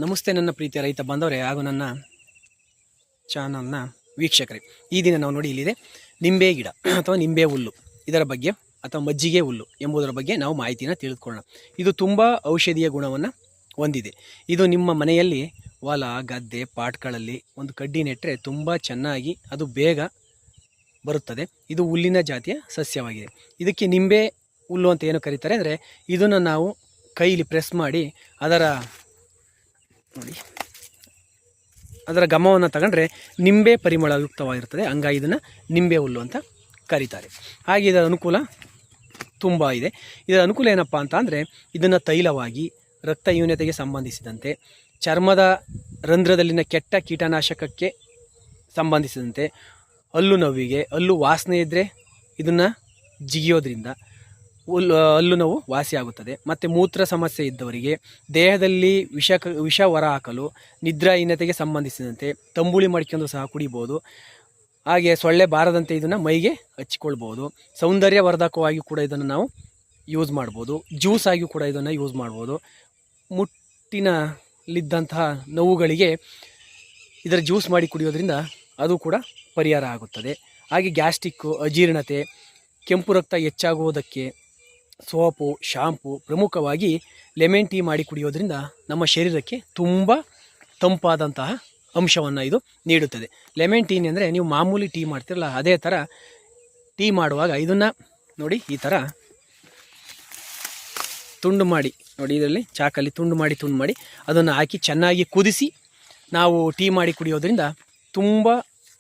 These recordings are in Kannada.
ನಮಸ್ತೆ ನನ್ನ ಪ್ರೀತಿಯ ರೈತ ಬಾಂಧವರೇ ಹಾಗೂ ನನ್ನ ಚಾನಲ್ನ ವೀಕ್ಷಕರೇ. ಈ ದಿನ ನಾವು ನೋಡಿ ಇಲ್ಲಿದೆ ನಿಂಬೆ ಗಿಡ ಅಥವಾ ನಿಂಬೆ ಹುಲ್ಲು, ಇದರ ಬಗ್ಗೆ ಅಥವಾ ಮಜ್ಜಿಗೆ ಹುಲ್ಲು ಎಂಬುದರ ಬಗ್ಗೆ ನಾವು ಮಾಹಿತಿಯನ್ನು ತಿಳಿದುಕೊಳ್ಳೋಣ. ಇದು ತುಂಬ ಔಷಧೀಯ ಗುಣವನ್ನು ಹೊಂದಿದೆ. ಇದು ನಿಮ್ಮ ಮನೆಯಲ್ಲಿ ಹೊಲ ಗದ್ದೆ ಪಾಟ್ಗಳಲ್ಲಿ ಒಂದು ಕಡ್ಡಿ ನೆಟ್ಟರೆ ತುಂಬ ಚೆನ್ನಾಗಿ ಅದು ಬೇಗ ಬರುತ್ತದೆ. ಇದು ಹುಲ್ಲಿನ ಜಾತಿಯ ಸಸ್ಯವಾಗಿದೆ. ಇದಕ್ಕೆ ನಿಂಬೆ ಹುಲ್ಲು ಅಂತ ಏನು ಕರೀತಾರೆ ಅಂದರೆ, ಇದನ್ನು ನಾವು ಕೈಲಿ ಪ್ರೆಸ್ ಮಾಡಿ ಅದರ ಘಮವನ್ನು ತಗೊಂಡ್ರೆ ನಿಂಬೆ ಪರಿಮಳಯುಕ್ತವಾಗಿರ್ತದೆ. ಹಂಗಾಗಿ ಇದನ್ನು ನಿಂಬೆ ಹುಲ್ಲು ಅಂತ ಕರೀತಾರೆ. ಹಾಗೆ ಇದರ ಅನುಕೂಲ ತುಂಬ ಇದೆ. ಇದರ ಅನುಕೂಲ ಏನಪ್ಪ ಅಂತ ಅಂದರೆ, ಇದನ್ನು ತೈಲವಾಗಿ ರಕ್ತ ನ್ಯೂನತೆಗೆ ಸಂಬಂಧಿಸಿದಂತೆ, ಚರ್ಮದ ರಂಧ್ರದಲ್ಲಿನ ಕೆಟ್ಟ ಕೀಟನಾಶಕಕ್ಕೆ ಸಂಬಂಧಿಸಿದಂತೆ, ಹಲ್ಲು ನೋವಿಗೆ, ಹಲ್ಲು ವಾಸನೆ ಇದ್ದರೆ ಇದನ್ನು ಜಿಗಿಯೋದ್ರಿಂದ ಹಲ್ಲು ನೋವು ವಾಸಿಯಾಗುತ್ತದೆ. ಮತ್ತು ಮೂತ್ರ ಸಮಸ್ಯೆ ಇದ್ದವರಿಗೆ, ದೇಹದಲ್ಲಿ ವಿಷ ಹೊರ ಹಾಕಲು, ನಿದ್ರಾಹೀನತೆಗೆ ಸಂಬಂಧಿಸಿದಂತೆ ತಂಬುಳಿ ಮಾಡ್ಕೊಂಡು ಸಹ ಕುಡಿಬೋದು. ಹಾಗೆ ಸೊಳ್ಳೆ ಬಾರದಂತೆ ಇದನ್ನು ಮೈಗೆ ಹಚ್ಚಿಕೊಳ್ಬೋದು. ಸೌಂದರ್ಯವರ್ಧಕವಾಗಿ ಕೂಡ ಇದನ್ನು ನಾವು ಯೂಸ್ ಮಾಡ್ಬೋದು. ಜ್ಯೂಸ್ ಆಗಿ ಕೂಡ ಇದನ್ನು ಯೂಸ್ ಮಾಡ್ಬೋದು. ಮುಟ್ಟಿನಲ್ಲಿದ್ದಂತಹ ನೋವುಗಳಿಗೆ ಇದರ ಜ್ಯೂಸ್ ಮಾಡಿ ಕುಡಿಯೋದ್ರಿಂದ ಅದು ಕೂಡ ಪರಿಹಾರ ಆಗುತ್ತದೆ. ಹಾಗೆ ಗ್ಯಾಸ್ಟ್ರಿಕ್ಕು, ಅಜೀರ್ಣತೆ, ಕೆಂಪು ರಕ್ತ ಹೆಚ್ಚಾಗುವುದಕ್ಕೆ ಸೋಪು, ಶಾಂಪು, ಪ್ರಮುಖವಾಗಿ ಲೆಮನ್ ಟೀ ಮಾಡಿ ಕುಡಿಯೋದ್ರಿಂದ ನಮ್ಮ ಶರೀರಕ್ಕೆ ತುಂಬ ತಂಪಾದಂತಹ ಅಂಶವನ್ನು ಇದು ನೀಡುತ್ತದೆ. ಲೆಮನ್ ಟೀ ಅಂದರೆ ನೀವು ಮಾಮೂಲಿ ಟೀ ಮಾಡ್ತಿರಲ್ಲ, ಅದೇ ಥರ ಟೀ ಮಾಡುವಾಗ ಇದನ್ನು ನೋಡಿ ಈ ಥರ ತುಂಡು ಮಾಡಿ, ನೋಡಿ ಇದರಲ್ಲಿ ಚಾಕಲ್ಲಿ ತುಂಡು ಮಾಡಿ ಅದನ್ನು ಹಾಕಿ ಚೆನ್ನಾಗಿ ಕುದಿಸಿ ನಾವು ಟೀ ಮಾಡಿ ಕುಡಿಯೋದ್ರಿಂದ ತುಂಬ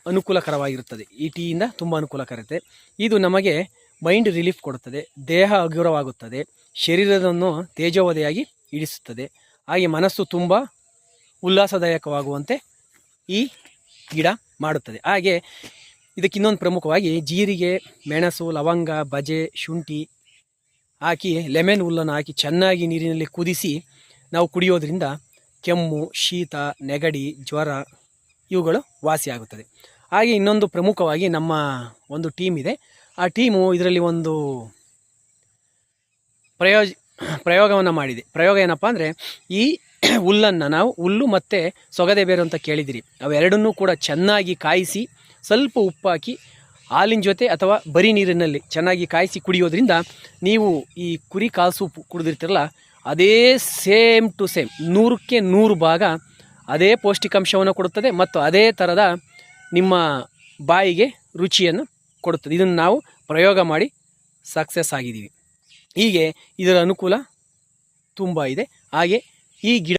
ಅನುಕೂಲಕರವಾಗಿರುತ್ತದೆ. ಈ ಟೀಯಿಂದ ತುಂಬ ಅನುಕೂಲಕರತೆ. ಇದು ನಮಗೆ ಮೈಂಡ್ ರಿಲೀಫ್ ಕೊಡುತ್ತದೆ, ದೇಹ ಹಗುರವಾಗುತ್ತದೆ, ಶರೀರವನ್ನು ತೇಜೋವಧೆಯಾಗಿ ಇಡಿಸುತ್ತದೆ. ಹಾಗೆ ಮನಸ್ಸು ತುಂಬ ಉಲ್ಲಾಸದಾಯಕವಾಗುವಂತೆ ಈ ಗಿಡ ಮಾಡುತ್ತದೆ. ಹಾಗೆ ಇದಕ್ಕೆ ಇನ್ನೊಂದು ಪ್ರಮುಖವಾಗಿ ಜೀರಿಗೆ, ಮೆಣಸು, ಲವಂಗ, ಬಜೆ, ಶುಂಠಿ ಹಾಕಿ ಲೆಮನ್ ಹುಲ್ಲನ್ನು ಹಾಕಿ ಚೆನ್ನಾಗಿ ನೀರಿನಲ್ಲಿ ಕುದಿಸಿ ನಾವು ಕುಡಿಯೋದ್ರಿಂದ ಕೆಮ್ಮು, ಶೀತ, ನೆಗಡಿ, ಜ್ವರ ಇವುಗಳು ವಾಸಿಯಾಗುತ್ತದೆ. ಹಾಗೆ ಇನ್ನೊಂದು ಪ್ರಮುಖವಾಗಿ ನಮ್ಮ ಒಂದು ಟೀಮ್ ಇದೆ. ಆ ಟೀಮು ಇದರಲ್ಲಿ ಒಂದು ಪ್ರಯೋಗವನ್ನು ಮಾಡಿದೆ. ಪ್ರಯೋಗ ಏನಪ್ಪ ಅಂದರೆ, ಈ ಹುಲ್ಲನ್ನು ನಾವು ಹುಲ್ಲು ಮತ್ತು ಸೊಗದೆ ಬೇರು ಅಂತ ಕೇಳಿದಿರಿ, ಅವೆರಡನ್ನೂ ಕೂಡ ಚೆನ್ನಾಗಿ ಕಾಯಿಸಿ ಸ್ವಲ್ಪ ಉಪ್ಪು ಹಾಕಿ ಹಾಲಿನ ಜೊತೆ ಅಥವಾ ಬರೀ ನೀರಿನಲ್ಲಿ ಚೆನ್ನಾಗಿ ಕಾಯಿಸಿ ಕುಡಿಯೋದ್ರಿಂದ ನೀವು ಈ ಕುರಿ ಕಾಲು ಸೂಪ್ ಕುಡಿದಿರ್ತಿರಲ್ಲ, ಅದೇ ಸೇಮ್ ಟು ಸೇಮ್ 100ಕ್ಕೆ 100 ಭಾಗ ಅದೇ ಪೌಷ್ಟಿಕಾಂಶವನ್ನು ಕೊಡುತ್ತದೆ ಮತ್ತು ಅದೇ ಥರದ ನಿಮ್ಮ ಬಾಯಿಗೆ ರುಚಿಯನ್ನು ಕೊಡುತ್ತದೆ. ಇದನ್ನು ನಾವು ಪ್ರಯೋಗ ಮಾಡಿ ಸಕ್ಸಸ್ ಆಗಿದ್ದೀವಿ. ಹೀಗೆ ಇದರ ಅನುಕೂಲ ತುಂಬ ಇದೆ. ಹಾಗೆ ಈ ಗಿಡ